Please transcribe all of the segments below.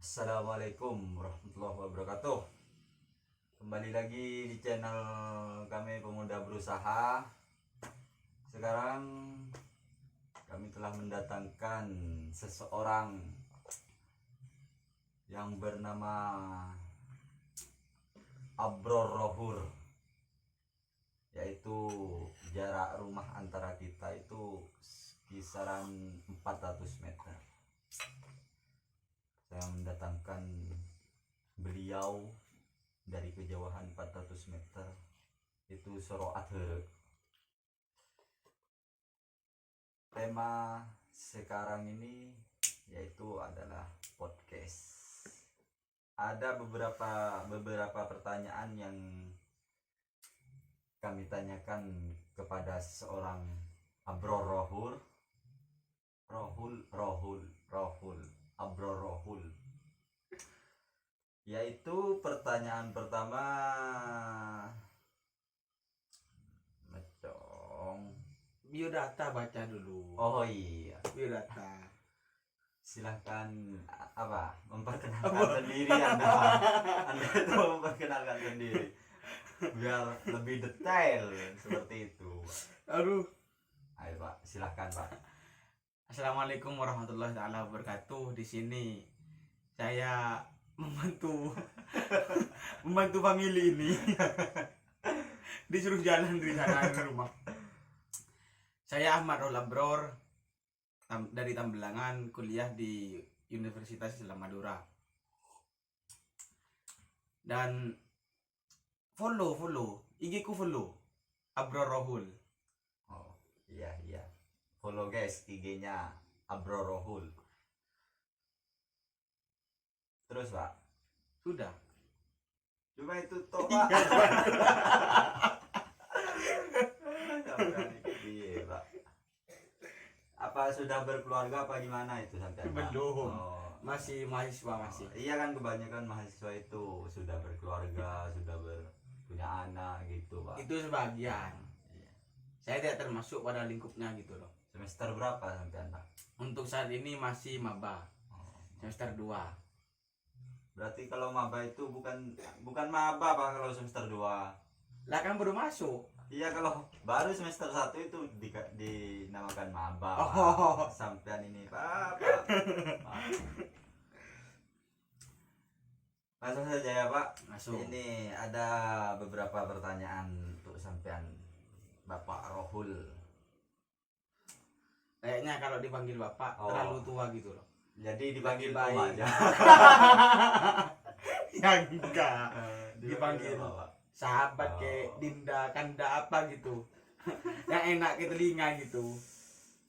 Assalamualaikum warahmatullahi wabarakatuh. Kembali lagi di channel kami Pemuda Berusaha. Sekarang kami telah mendatangkan seseorang yang bernama Abror Rohur, yaitu jarak rumah antara kita itu kisaran 400 meter. Saya mendatangkan beliau dari kejauhan 400 meter, itu Soroat. Tema sekarang ini yaitu adalah podcast. Ada beberapa pertanyaan yang kami tanyakan kepada seorang Abror Rohur, Abror Rohul, yaitu pertanyaan pertama. Mecong. Biodata baca dulu. Oh iya, Biodata. silahkan memperkenalkan sendiri anda. Anda itu memperkenalkan sendiri biar lebih detail seperti itu. Aduh. Ayo Pak, silahkan Pak. Assalamualaikum warahmatullahi wabarakatuh. Di sini saya membantu membantu family ini. Disuruh jalan dari sana ke rumah. Saya Ahmad Rohul Abror dari Tambelangan, kuliah di Universitas Islam Madura. Dan follow IG ku follow Abror Rohul. Oh iya, follow guys IG-nya Abror Rohul. Terus Pak, Sudah. cuma itu toh Pak. Iya Pak. Apa sudah berkeluarga apa gimana itu sampai Pak? Belum. Oh. Masih mahasiswa masih. Iya kan, kebanyakan mahasiswa itu sudah berkeluarga, sudah punya anak gitu Pak. Itu sebagian. Iya. Saya tidak termasuk pada lingkupnya gitu loh. Semester berapa sampai Pak? Untuk saat ini masih maba. Oh. Semester 2. Berarti kalau maba itu bukan maba Pak kalau semester 2. Lah kan baru masuk. Iya, kalau baru semester 1 itu dinamakan maba. Oh. Sampean ini Pak. Langsung saja ya Pak. Masuk. Ini ada beberapa pertanyaan untuk sampean Bapak Rohul. Kayaknya kalau dipanggil bapak terlalu tua gitu loh. Jadi dipanggil Lebih Om baik. aja. Ya enggak. Dipanggil Bapak. sahabat kayak Dinda, Kanda apa gitu. Yang enak ke telinga gitu.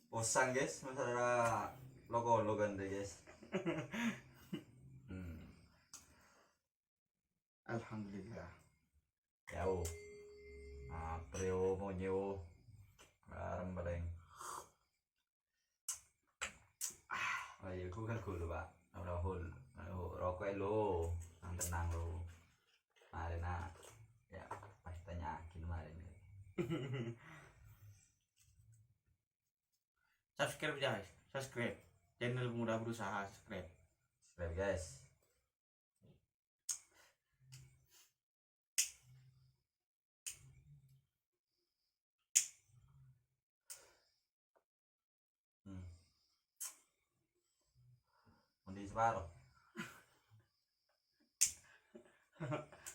Posang guys, masalah logo kan deh guys. Alhamdulillah. Jauh. Prio monyo. Bareng bareng. Oh iya, aku kan cool Pak. Rohul. Rokok lo. Tenang lo. Mari nak. Ya, pasti tanyakin kemarin. Subscribe guys. Subscribe. Channel Pemuda Berusaha, subscribe. Subscribe guys. Mundi separuh.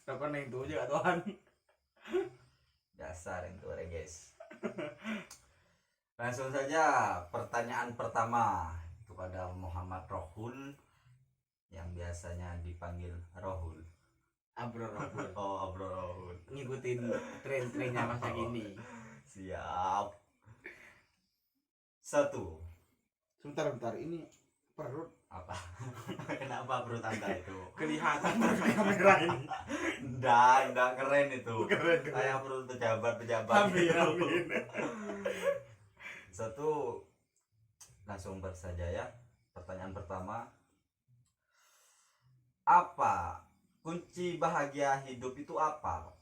Kapan yang itu aja Tuhan. Dasar itu guys. Langsung saja pertanyaan pertama kepada Muhammad Rohul yang biasanya dipanggil Rohul. Abror Rohul. Oh, Abror Rohul. Ngikutin tren-trennya masa kini. Siap. 1. Sebentar, ini perut Apa? Kenapa perut Anda itu? kelihatan dari kamera ini. Enggak keren itu. Keren. Kayak perut pejabat Amin, gitu. amin. 1. Langsung saja ya. Pertanyaan pertama. Apa kunci bahagia hidup itu apa?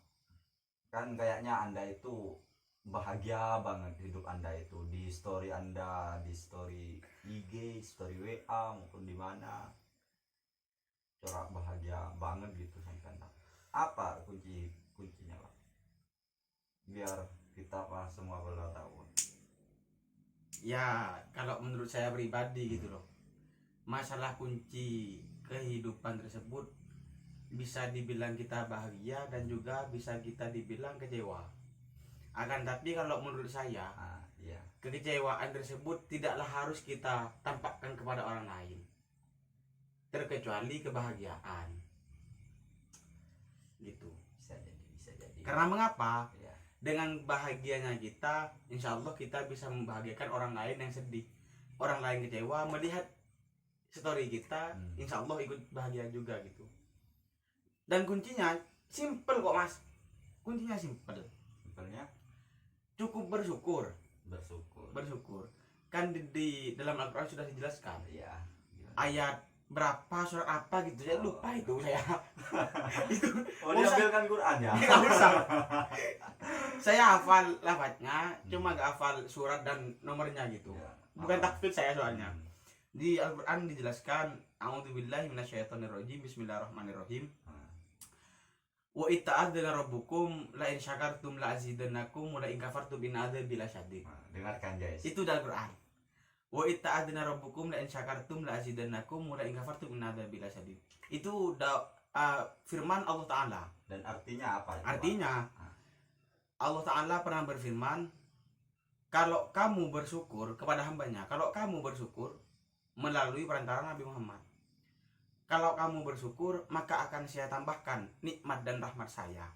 Kan kayaknya Anda itu bahagia banget hidup Anda itu, di story Anda, di story IG, story WA maupun di mana. banget gitu sampai apa kuncinya Pak biar kita pas semua pada tahu. Ya kalau menurut saya pribadi gitu loh, masalah kunci kehidupan tersebut bisa dibilang kita bahagia dan juga bisa kita dibilang kecewa. Akan tapi kalau menurut saya, Iya. kekecewaan tersebut tidaklah harus kita tampakkan kepada orang lain, terkecuali kebahagiaan gitu. Bisa jadi. Karena mengapa? Iya. Dengan bahagianya kita, insya Allah kita bisa membahagiakan orang lain yang sedih. Orang lain kecewa melihat story kita, insya Allah ikut bahagia juga gitu. Dan kuncinya simple kok Mas. Kuncinya simple. Simpelnya Cukup bersyukur. bersyukur. Kan di dalam Al-Quran sudah dijelaskan. Iya. Ayat berapa, surat apa gitu. Saya lupa itu saya. Itu. Oh, diambilkan Quran ya? Nggak usah. Saya hafal lafadznya, cuma nggak hafal surat dan nomornya gitu. Ya. Bukan takfir saya soalnya. Di Al-Quran dijelaskan, a'udzubillahi minasyaitonirrajim, bismillahirrahmanirrahim. Wa itta'adzana rabbukum la in syakartum la azidannakum wa la in kafartum inna adzabi lasyadid. Dengarkan guys. Itu dalam Quran. Wa itta'adzana rabbukum la in syakartum la azidannakum wa la in kafartum inna adzabi lasyadid. Itu firman Allah Ta'ala. Dan artinya apa? Artinya Allah Ta'ala pernah berfirman, kalau kamu bersyukur kepada hambanya, kalau kamu bersyukur melalui perantara Nabi Muhammad, kalau kamu bersyukur maka akan saya tambahkan nikmat dan rahmat saya.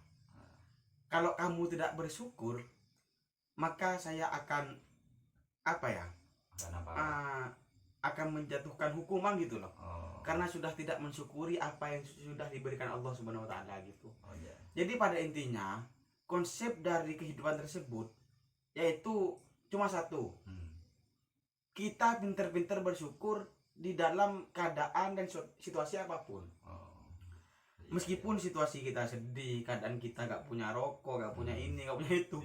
Kalau kamu tidak bersyukur maka saya akan akan menjatuhkan hukuman gitu loh. Karena sudah tidak mensyukuri apa yang sudah diberikan Allah Subhanahu wa taala gitu. Jadi pada intinya konsep dari kehidupan tersebut yaitu cuma satu. Kita pinter-pinter bersyukur di dalam keadaan dan situasi apapun. Meskipun situasi kita sedih, keadaan kita gak punya rokok, gak punya ini, gak punya itu,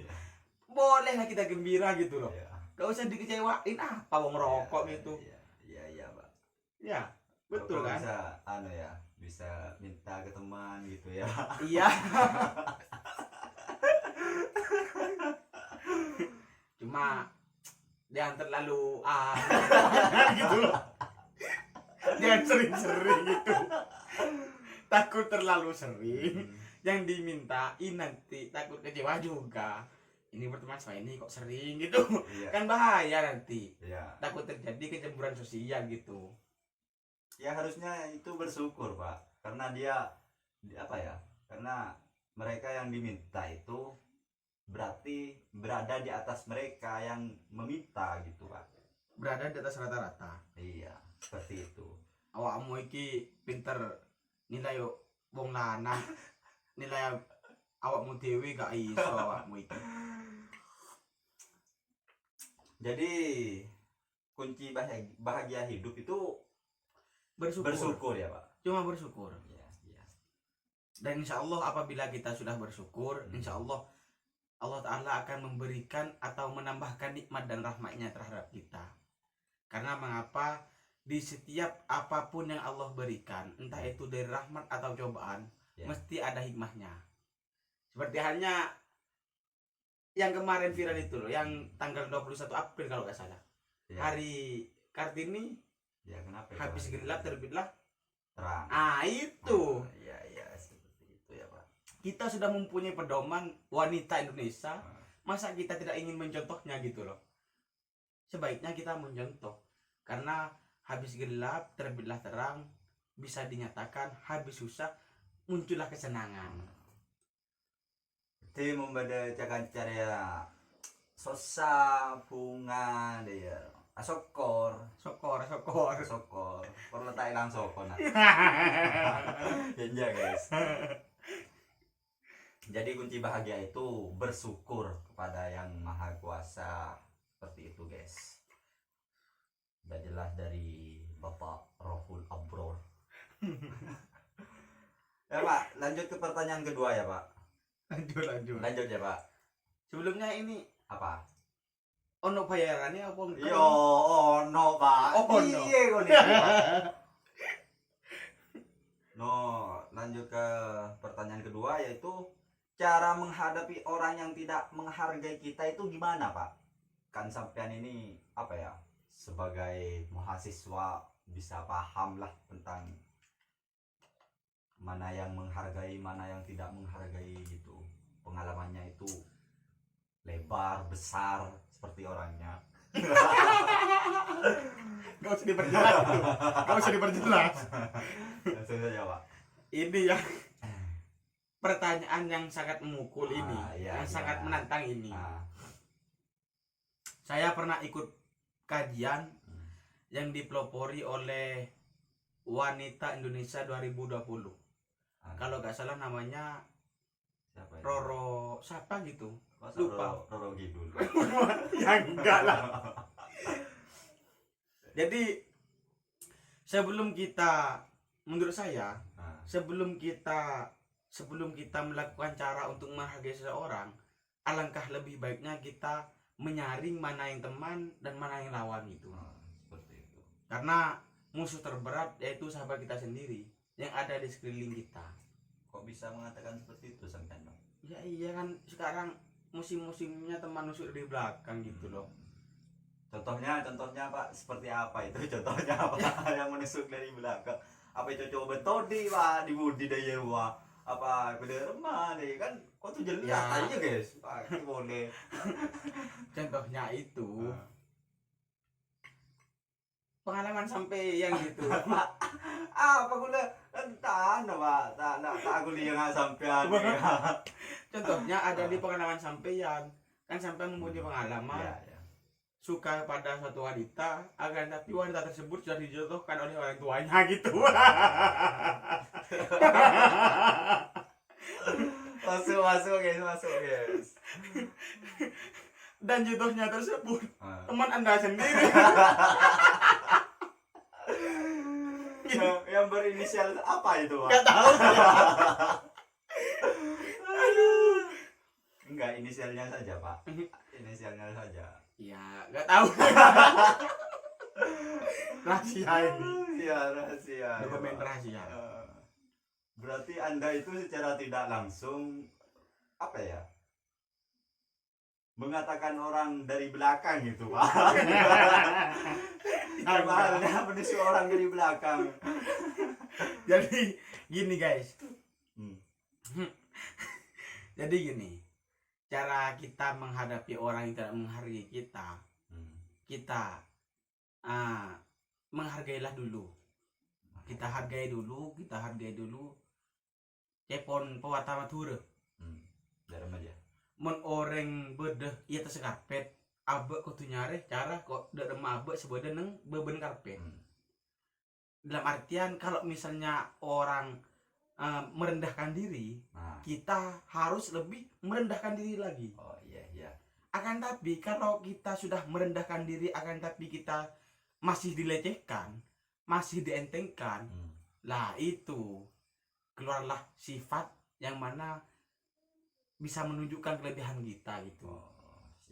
bolehlah kita gembira gitu loh. Gak usah dikecewain apa mau ngerokok gitu. Iya Pak. Ya betul Kalau kan. bisa minta ke teman gitu ya. Iya. Cuma jangan terlalu gitu loh. Jangan sering-sering gitu. Takut terlalu sering. Yang dimintain nanti takut kecewa juga. Ini berteman saya ini kok sering gitu. Kan bahaya nanti. Takut terjadi kecemburuan sosial gitu. Ya harusnya itu bersyukur Pak. Karena karena mereka yang diminta itu berarti berada di atas mereka yang meminta gitu Pak. Berada di atas rata-rata. Iya, seperti itu. Awakmu iki pinter nilai wong lanang. Nilai awakmu dewe gak iso awakmu iki. Jadi kunci bahagia hidup itu bersyukur ya Pak. Cuma bersyukur. Iya. Dan insya Allah apabila kita sudah bersyukur, insya Allah Allah Ta'ala akan memberikan atau menambahkan nikmat dan rahmatnya terhadap kita. Karena mengapa di setiap apapun yang Allah berikan, entah itu dari rahmat atau cobaan, mesti ada hikmahnya. Seperti halnya yang kemarin viral itu loh, yang tanggal 21 April kalau nggak salah. Hari Kartini. Ya kenapa? Habis gelap terbitlah terang. Itu. Iya seperti itu ya Pak. Kita sudah mempunyai pedoman wanita Indonesia, masa kita tidak ingin mencontohnya gitu loh. Sebaiknya kita mencontoh. Karena habis gelap terbitlah terang, bisa dinyatakan habis susah muncullah kesenangan. Jadi membeda cakan cara sosa bunga dia. Sokor perlu tak hilang sokor nah. Ya guys. Jadi kunci bahagia itu bersyukur kepada yang maha kuasa. Seperti itu guys. Udah jelas dari Bapak Rohul Abror. Ya Pak, lanjut ke pertanyaan kedua ya Pak. Lanjut ya Pak. Sebelumnya ini apa? Ono bayarannya apa enggak? Yo, ono Pak. Ono. Iya kok nih. No, lanjut ke pertanyaan kedua, yaitu cara menghadapi orang yang tidak menghargai kita itu gimana, Pak? Kan sampean ini apa ya, sebagai mahasiswa bisa paham lah tentang mana yang menghargai, mana yang tidak menghargai gitu. Pengalamannya itu lebar, besar seperti orangnya. Gak usah diperjelas itu. Gak usah diperjelas. Langsung saja, Pak. Ini ya pertanyaan yang sangat memukul ini, iya, yang sangat menantang ini. Ah. Saya pernah ikut kajian yang dipelopori oleh Wanita Indonesia 2020. Kalau nggak salah namanya Siapa itu? Roro siapa gitu. Masa Lupa. Roro Gidul. Ya enggak lah. Jadi sebelum kita, menurut saya, sebelum kita melakukan cara untuk menghargai seseorang, alangkah lebih baiknya kita menyaring mana yang teman dan mana yang lawan gitu. Seperti itu. Karena musuh terberat yaitu sahabat kita sendiri yang ada di sekeliling kita. Kok bisa mengatakan seperti itu sampean, Bang? Ya iya kan, sekarang musim-musimnya teman nusuk dari belakang gitu loh. Contohnya Pak, seperti apa itu? Contohnya apa yang menusuk dari belakang? Apa itu coba betodi, Pak, di budidaya, Pak? Apa beda remah deh kan? Kok tuh jelas Ya. aja, guys. Pak, ini boleh. Contohnya itu pengalaman sampai yang gitu. Apa gula entah Pak, tak aku lihat nggak sampean. Contohnya ada di pengalaman sampean, kan sampean mempunyai pengalaman Ya. suka pada suatu wanita, akan tapi wanita tersebut sudah dijodohkan oleh orang tuanya gitu. masuk guys. Dan jodohnya tersebut teman Anda sendiri. yang berinisial apa itu, Pak? Gak tahu. Aduh. Enggak, inisialnya saja, Pak. Inisialnya saja. Ya, gak tahu. Rahasia ini. Iya, rahasia. Dokumen rahasia. Berarti Anda itu secara tidak langsung apa ya? Mengatakan orang dari belakang gitu, Pak. Halnya menusuk orang dari belakang. Jadi gini guys. Hmm. Jadi gini, cara kita menghadapi orang yang tidak menghargai kita, kita menghargailah dulu. Kita hargai dulu. Cepon pewata matur. Dalam aja. Mun orang bedeh iya tersekarpet, abek kudu nyare cara kok dak abek sebeda neng beben karpet. Dalam artian kalau misalnya orang merendahkan diri, kita harus lebih merendahkan diri lagi. Oh iya. Akan tapi kalau kita sudah merendahkan diri, akan tapi kita masih dilecehkan, masih dientengkan, lah itu keluarlah sifat yang mana bisa menunjukkan kelebihan kita gitu.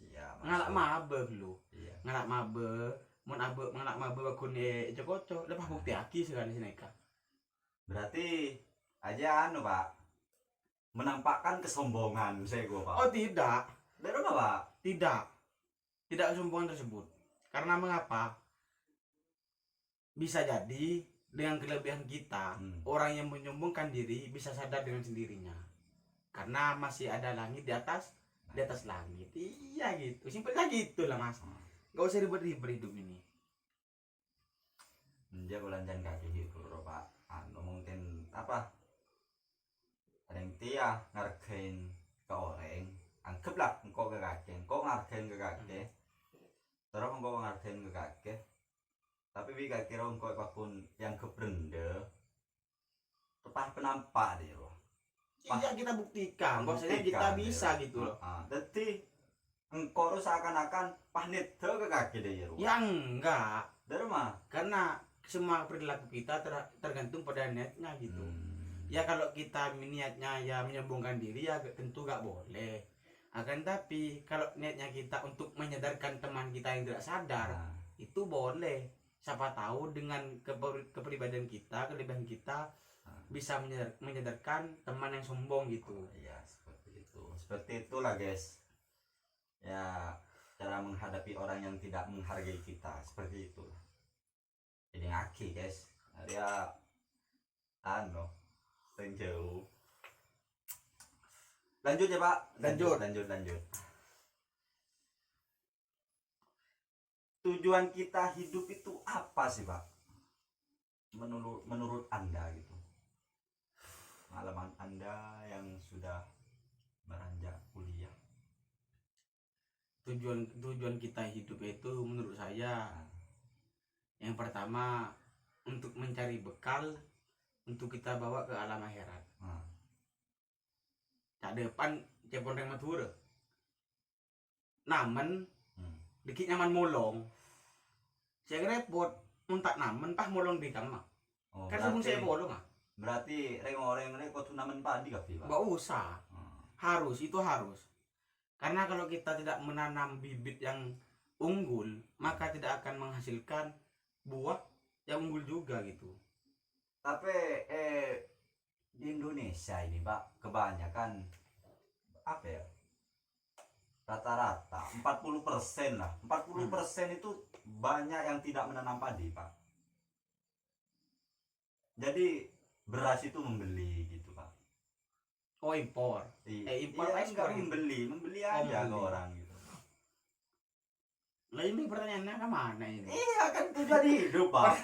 Siap. Ngalak mabe lu. Iya. Ngalak mabe, mun abe ngalak mabe bakune Joko lepas bukti aki sekali sineka. Berarti aja Pak. Menampakkan kesombongan saya Pak. Oh tidak. Dari mana, Pak? Tidak. Tidak kesombongan tersebut. Karena mengapa? Bisa jadi dengan kelebihan kita, orang yang menyombongkan diri bisa sadar dengan sendirinya. Karena masih ada langit di atas langit. Iya gitu, simpelnya gitu lah Mas. Gak usah ribet-ribet hidup ini. Dia belanjan kaki gitu Pak. Mungkin apa? Ada yang tia ngargain ke orang. Anggaplah engkau ke kaki, engkau ngargain ke kaki. Terus engkau ngargain ke kaki. Tapi bika kira engkau apapun yang kebrende tepat penampak dia loh. Iya kita buktikan, bahwasanya kita bisa gitu loh. Jadi engkau seakan-akan pahnit ke kaki dia loh. Ya enggak. Dari mana? Karena semua perilaku kita tergantung pada niatnya gitu. Ya kalau kita niatnya ya menyombongkan diri ya tentu gak boleh. Akan tapi kalau niatnya kita untuk menyadarkan teman kita yang tidak sadar, itu boleh. Siapa tahu dengan kepribadian kita, kelebihan kita bisa menyadarkan teman yang sombong gitu. Iya, seperti itulah guys ya, cara menghadapi orang yang tidak menghargai kita seperti itu. Jadi ngaki guys, dia jauh. Lanjut ya Pak, lanjut. Tujuan kita hidup itu apa sih Pak? Menurut Anda gitu, pengalaman Anda yang sudah beranjak kuliah. Tujuan kita hidup itu menurut saya yang pertama untuk mencari bekal untuk kita bawa ke alam akhirat. Tak depan cepon reng matur. Namen dikit nyaman molong. Saya repot muntak namen pah molong di kamar. Kan sebelum saya bolong Berarti reng kok namen padi kapi Pak? Gak usah. Harus. Karena kalau kita tidak menanam bibit yang unggul, maka tidak akan menghasilkan buah yang unggul juga gitu. Tapi di Indonesia ini Pak, kebanyakan apa ya, rata-rata 40% lah, 40% itu banyak yang tidak menanam padi Pak. Jadi beras itu membeli gitu Pak. Oh impor. Impor enggak membeli aja ke orang gitu. Nah ini pertanyaannya kemana ini? Iya kan tujuan hidup Pak.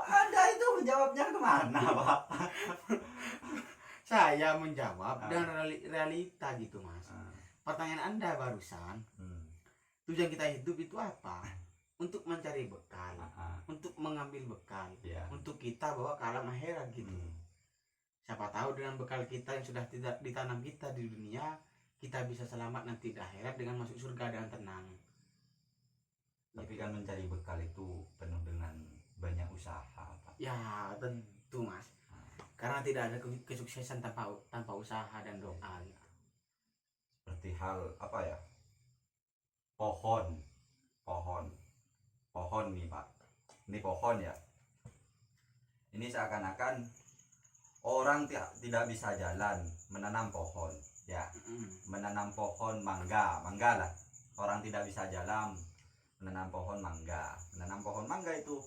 Anda itu menjawabnya kemana Pak? Saya menjawab dengan realita gitu Mas. Pertanyaan Anda barusan, tujuan kita hidup itu apa? Untuk mencari bekal, untuk mengambil bekal, untuk kita bawa ke alam akhirat gitu. Siapa tahu dengan bekal kita yang sudah tidak ditanam kita di dunia, kita bisa selamat nanti di akhirat dengan masuk surga dengan tenang. Tapi kan mencari bekal itu penuh dengan banyak usaha Pak. Ya tentu Mas. Karena tidak ada kesuksesan tanpa usaha dan doa gitu. Seperti hal apa ya, pohon nih Pak, ini pohon ya, ini seakan-akan orang tidak bisa jalan menanam pohon ya, menanam pohon mangga lah, orang tidak bisa jalan menanam pohon mangga itu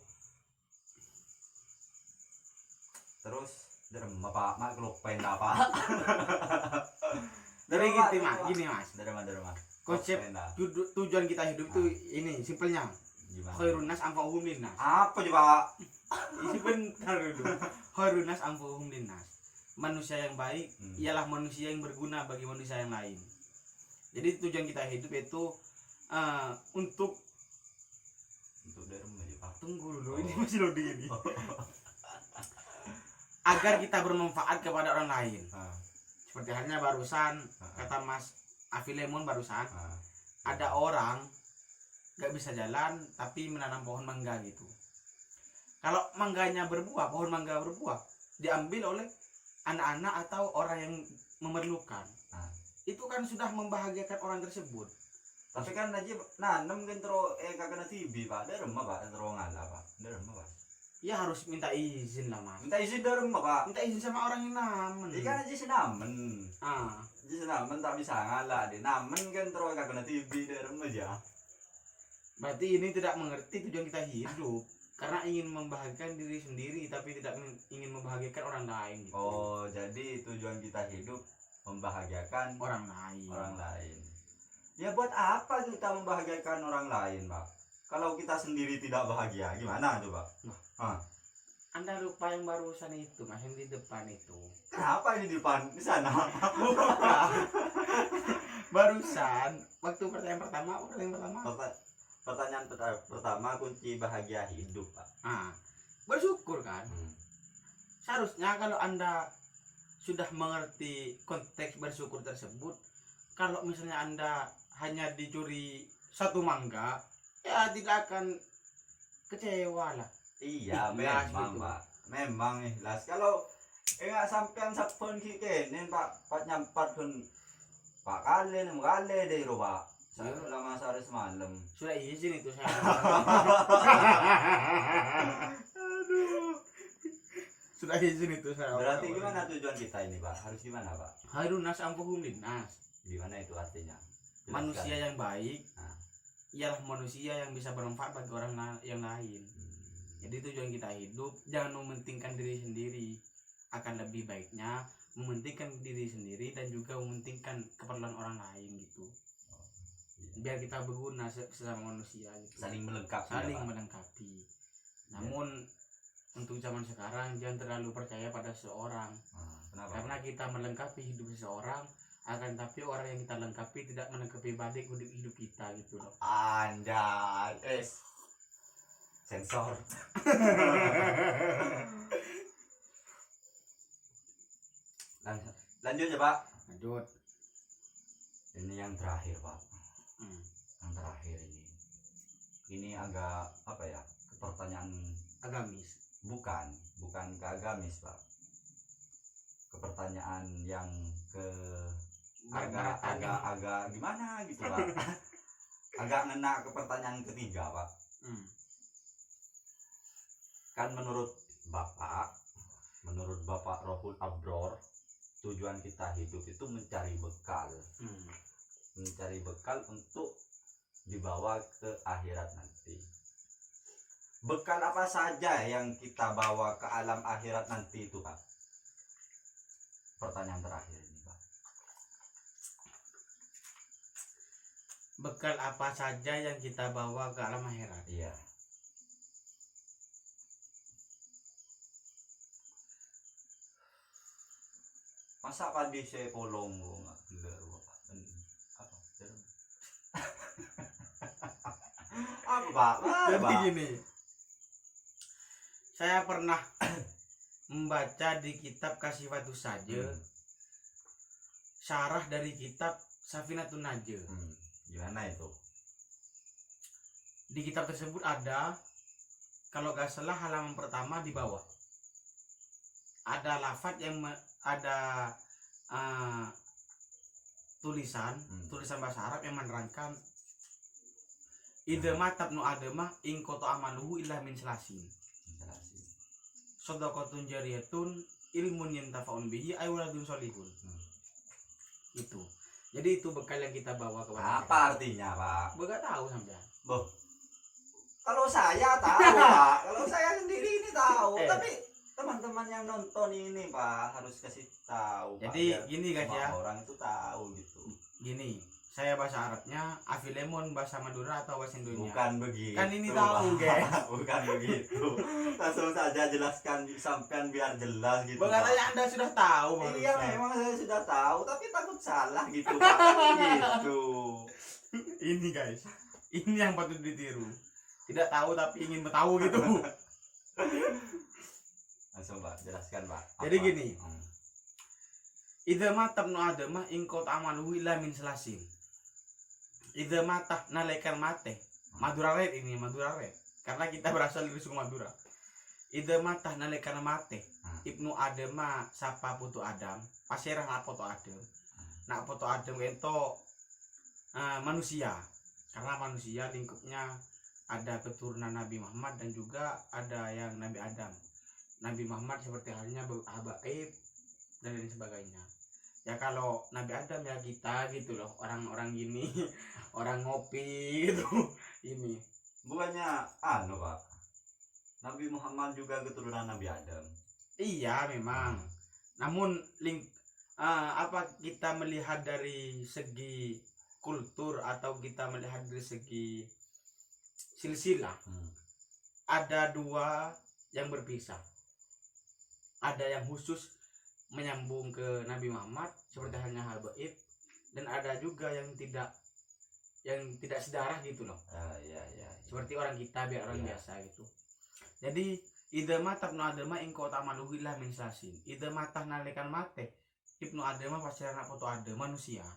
terus derma Pak, mak kelupain Pak. Dari gini mas, derma konsep tujuan kita hidup itu ini simpelnya. Khairun nas anfa'uhum linnas. Apa coba? Sebentar dulu. Khairun nas anfa'uhum linnas. Manusia yang baik ialah manusia yang berguna bagi manusia yang lain. Jadi tujuan kita hidup itu untuk derma ya Pak. Tunggu dulu, ini masih loading ini. Agar kita bermanfaat kepada orang lain. Seperti halnya barusan kata Mas Afilemon barusan, ada orang gak bisa jalan tapi menanam pohon mangga gitu. Kalau mangganya berbuah, pohon mangga berbuah, diambil oleh anak-anak atau orang yang memerlukan. Itu kan sudah membahagiakan orang tersebut. Tapi kan aja nanem kan kagak tibi Pak, derma Pak, ngala Pak, derma Pak. Ya harus minta izin lah Mas. Minta izin derma Pak. Minta izin sama orang yang namen. Ikan aja sinamen. Aja sinamen tak bisa ngalah deh. Namen kan kagak tibi derma aja. Berarti ini tidak mengerti tujuan kita hidup, karena ingin membahagiakan diri sendiri tapi tidak ingin membahagiakan orang lain gitu. Oh, jadi tujuan kita hidup membahagiakan orang lain. Ya buat apa kita membahagiakan orang lain, Pak? Kalau kita sendiri tidak bahagia, gimana coba? Anda lupa yang barusan itu, Mas, yang di depan itu. Kenapa ini di depan? Di sana. Barusan waktu pertanyaan pertama. Pertanyaan pertama kunci bahagia hidup Pak. Bersyukur kan. Seharusnya kalau Anda sudah mengerti konteks bersyukur tersebut, kalau misalnya Anda hanya dicuri satu mangga, ya tidak akan kecewa lah. Iya memang gitu. Pak, memang ikhlas. Kalau enggak sampean sapon kene Pak nyampat pun Pak kali deh Pak. Saya lama sehari semalam. Sudah izin itu saya. sudah izin itu saya. Berarti gimana tujuan kita ini, Pak? Harus gimana, Pak? Hairun nas ampuhum linnas. Gimana itu artinya? Jelaskan. Manusia yang baik Nah. ialah manusia yang bisa bermanfaat bagi orang yang lain. Jadi tujuan kita hidup jangan mementingkan diri sendiri. Akan lebih baiknya mementingkan diri sendiri dan juga mementingkan keperluan orang lain gitu. Biar kita berguna sesama manusia gitu. Saling melengkapi. Saling melengkapi. Namun untuk zaman sekarang jangan terlalu percaya pada seseorang. Kenapa? Karena kita melengkapi hidup seseorang, akan tapi orang yang kita lengkapi tidak melengkapi balik hidup kita gitu loh. Anjay, sensor. Lanjut ya, Pak. Lanjut. Ini yang terakhir, Pak. Yang terakhir ini agak apa ya? Pertanyaan Agamis. Bukan ke agamis, Pak. Kepertanyaan yang ke agak gimana gitu, Pak. Agak ngena ke pertanyaan ketiga, Pak. Kan menurut Bapak Rohul Abror, tujuan kita hidup itu mencari bekal. Mencari bekal untuk dibawa ke akhirat nanti. Bekal apa saja yang kita bawa ke alam akhirat nanti itu, Pak? Pertanyaan terakhir ini, Pak. Bekal apa saja yang kita bawa ke alam akhirat? Iya. Masa padi saya polong nggak apa, Pak? Jadi gini, saya pernah membaca di kitab Kasifatus Saja, syarah dari kitab Safinatun Najah. Gimana itu? Di kitab tersebut ada, kalau gak salah halaman pertama di bawah ada lafaz yang ada tulisan bahasa Arab yang menerangkan idza matabnu adamah in qata amaluhu illa min salasin. Shadaqatun jariyatun ilmun yantafa'un bihi ay waladun sholihun. Itu. Jadi itu bekal yang kita bawa kepada apa artinya, Pak? Enggak tahu sampean. Boh. Kalau saya tahu, Pak. Kalau saya sendiri ini tahu, tapi teman-teman yang nonton ini, Pak, harus kasih tahu. Jadi Pak, gini guys ya. Orang itu tahu gitu. Gini, saya bahasa Arabnya, Afilemon bahasa Madura atau bahasa Indonesia. Bukan begitu. Kan ini tahu, guys. Bukan begitu. Langsung saja jelaskan sampean biar jelas gitu. Katanya Anda sudah tahu. Iya, memang saya sudah tahu, tapi takut salah gitu, Pak. Gitu. Ini guys, ini yang patut ditiru. Tidak tahu tapi ingin tahu gitu. Langsung, Pak, jelaskan, Pak. Jadi gini. Idza matabnu adamah in qata amaluhu illa min salasin. Idza matah nalaikan mate. Madura red ini, Madura red. Karena kita berasal dari suku Madura. Idza matah nalaikan mate. Ibnu Adama sapa putu Adam. Pasirah nak foto Adam. Nak foto Adam itu manusia. Karena manusia lingkupnya ada keturunan Nabi Muhammad dan juga ada yang Nabi Adam. Nabi Muhammad seperti halnya Habaib dan lain sebagainya. Ya kalau Nabi Adam ya kita gitu loh, orang-orang gini, orang ngopi gitu. Ini bukannya Pak, Nabi Muhammad juga keturunan Nabi Adam. Iya memang. Namun apa kita melihat dari segi kultur atau kita melihat dari segi silsilah, ada dua yang berpisah. Ada yang khusus menyambung ke Nabi Muhammad seperti halnya Habaib, dan ada juga yang tidak sedarah gitu loh. Iya. Seperti orang kita biar orang biasa gitu. Jadi idza matabnu adama in qata amaluhu illa min salasin. Idza matah nalikan mate ibnu adama pasti anak foto ada manusia.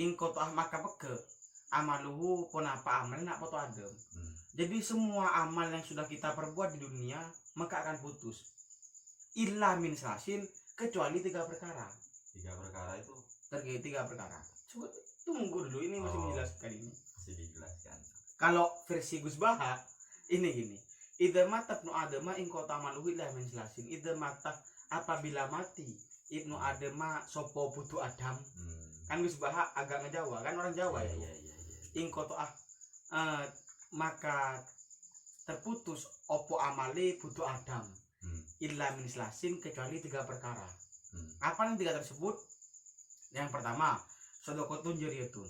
In qata maka peke amaluhu pun apa amal nak foto adem. Jadi semua amal yang sudah kita perbuat di dunia maka akan putus. Illa min salasin, kecuali 3 perkara. 3 perkara itu? 3 perkara. Coba tunggu dulu, ini masih menjelaskan ini. Masih dijelaskan. Kalau versi Gus Baha, ini gini. idza mata ibnu adama in qata amaluhu illa min salasin. Idza mata apabila mati ibnu adama sopo putu adam. Kan wis bahak agak ngejawa kan orang Jawa itu. In qata maka terputus opo amale putu adam. Illa min salasin kecuali 3 perkara. Apa yang 3 tersebut? Yang pertama, sedekahun jariyatun.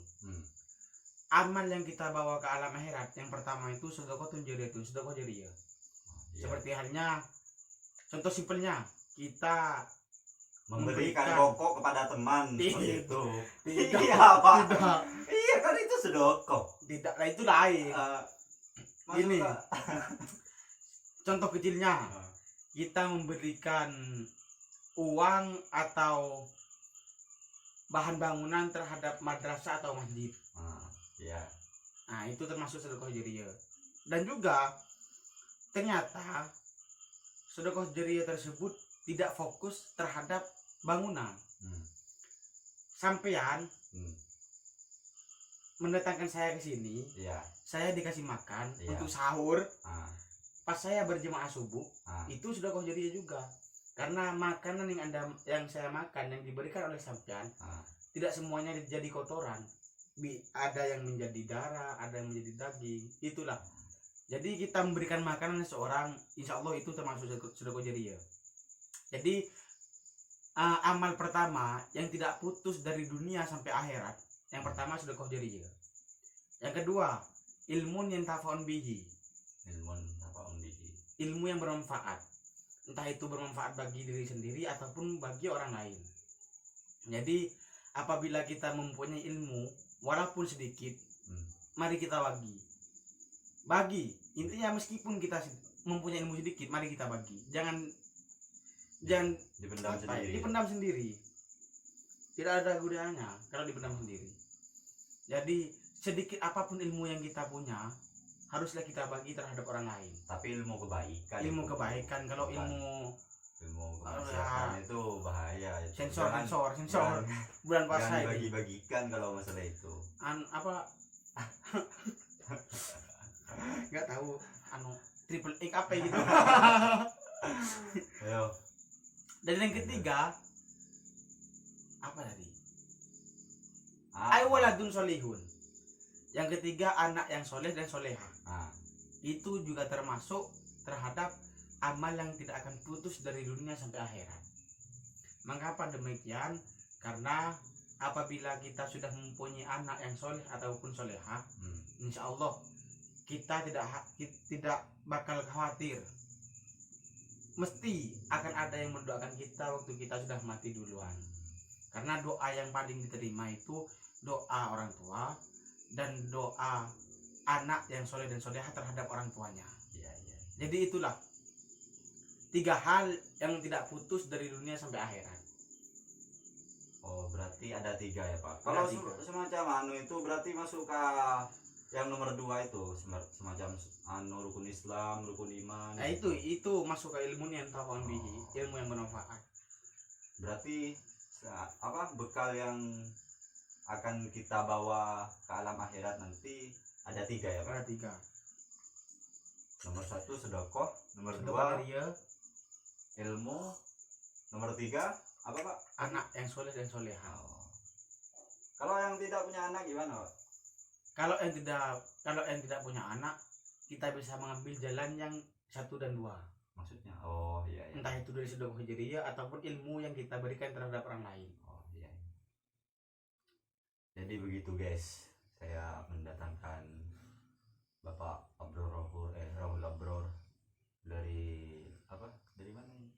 Amal yang kita bawa ke alam akhirat yang pertama itu sedekahun jariyatun, sedekah jariyah. Seperti halnya contoh simpelnya kita memberikan rokok kepada teman seperti itu. Tidak, Iya, Pak. tidak. Iya kan itu sedekah. Tidak, lah itu lain. Ini Masuk, contoh kecilnya kita memberikan uang atau bahan bangunan terhadap madrasah atau masjid. Iya. Nah, itu termasuk sedekah jariyah. Dan juga ternyata sedekah jariyah tersebut tidak fokus terhadap bangunan. Sampean mendatangkan saya ke sini, Iya. saya dikasih makan Iya. untuk sahur. Ah, Pas saya berjemaah subuh, itu sedekah jariyah juga. Karena makanan yang saya makan yang diberikan oleh sampean tidak semuanya jadi kotoran. Ada yang menjadi darah, ada yang menjadi daging. Itulah. Jadi kita memberikan makanan seseorang, insya Allah itu termasuk sedekah jariyah. Jadi amal pertama yang tidak putus dari dunia sampai akhirat, yang pertama sedekah jariyah. Yang kedua, ilmu yang tafa'un bihi. Ilmu yang bermanfaat. Entah itu bermanfaat bagi diri sendiri ataupun bagi orang lain. Jadi apabila kita mempunyai ilmu walaupun sedikit, mari kita bagi. Intinya meskipun kita mempunyai ilmu sedikit, mari kita bagi. Jangan dipendam sendiri. Tidak ada gunanya kalau dipendam sendiri. Jadi sedikit apapun ilmu yang kita punya, haruslah kita bagi terhadap orang lain. Tapi ilmu kebaikan. Kalau ilmu kemaksiatan itu bahaya. Sensor. Bulan puasa jangan ini. bagi-bagikan kalau masalah itu. Nggak tahu triple X apa gitu. Ayo. Dan yang ketiga apa tadi? Ay waladun solihun. Yang ketiga anak yang soleh dan soleha. Itu juga termasuk terhadap amal yang tidak akan putus dari dunia sampai akhirat. Mengapa demikian? Karena apabila kita sudah mempunyai anak yang soleh ataupun soleha, insya Allah kita tidak bakal khawatir. Mesti akan ada yang mendoakan kita waktu kita sudah mati duluan. Karena doa yang paling diterima itu doa orang tua dan doa anak yang soleh dan soleha terhadap orang tuanya. Jadi itulah 3 hal yang tidak putus dari dunia sampai akhirat. Oh, berarti ada 3 ya, Pak. Kalau semacam itu berarti masuk ke yang nomor 2 itu semacam rukun Islam, rukun iman. Nah, itu masuk ke ilmu yang tafa'un bihi, ilmu yang bermanfaat. Berarti bekal yang akan kita bawa ke alam akhirat nanti ada 3 ya, Pak? Ada 3. Nomor 1 sedekah, nomor 2 jariyah, ilmu, nomor 3 apa, Pak? Anak yang soleh dan soleha. Kalau yang tidak punya anak gimana, Pak? Kalau yang tidak punya anak, kita bisa mengambil jalan yang 1 dan 2. Maksudnya? Iya. Entah itu dari sedekah jariyah ataupun ilmu yang kita berikan terhadap orang lain. Iya. Jadi begitu, guys. Saya mendatangkan Bapak Rahul Abror dari mana ini?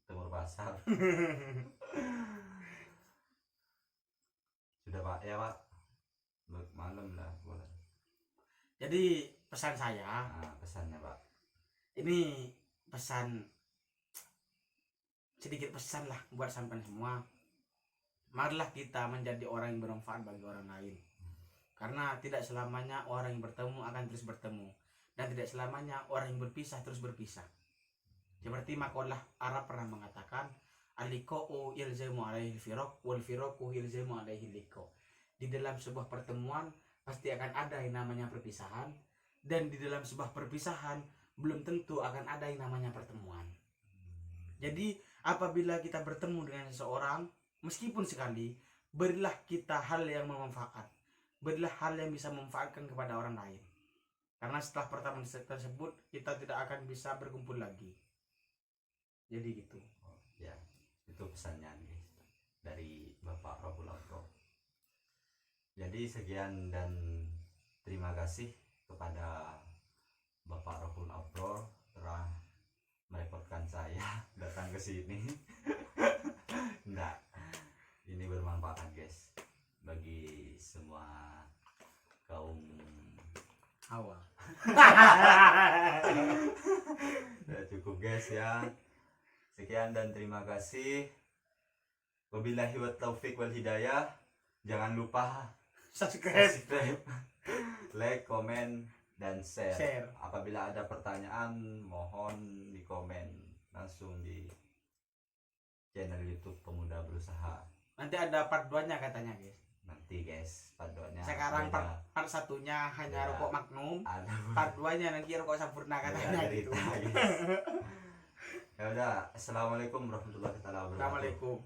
Timur Pasar. Sudah, Pak, ya, Pak. Malam lah boleh. Jadi pesan saya, pesannya, Pak. Ini sedikit pesan lah buat sampean semua. Marilah kita menjadi orang yang bermanfaat bagi orang lain. Karena tidak selamanya orang yang bertemu akan terus bertemu, dan tidak selamanya orang yang berpisah terus berpisah. Seperti makalah Arab pernah mengatakan, al-liqa'u yalzamu alaihi al-firaq wal firaqu yalzamu alaihi al-liqa'. Di dalam sebuah pertemuan pasti akan ada yang namanya perpisahan, dan di dalam sebuah perpisahan belum tentu akan ada yang namanya pertemuan. Jadi apabila kita bertemu dengan seseorang, meskipun sekali, berilah kita hal yang bermanfaat, berilah hal yang bisa memanfaatkan kepada orang lain. Karena setelah pertemuan tersebut kita tidak akan bisa berkumpul lagi. Jadi gitu. Oh, ya, itu pesannya nih dari Bapak Rohul Abro. Jadi sekian dan terima kasih kepada Bapak Rohul Abro telah merepotkan saya datang ke sini. Enggak, ini bermanfaat guys bagi semua kaum Hawa. Udah cukup guys ya. Sekian dan terima kasih. Wabillahi wa taufiq wal hidayah. Jangan lupa subscribe, like, komen, dan share. Apabila ada pertanyaan mohon di komen langsung di channel YouTube Pemuda Berusaha. Nanti ada part 2-nya katanya guys. Nanti guys part 2-nya. Sekarang part 1-nya hanya Ya. rokok Magnum. Ada Part 2-nya nanti rokok Sampurna katanya gitu. Ya udah, assalamualaikum warahmatullahi wabarakatuh. Assalamualaikum.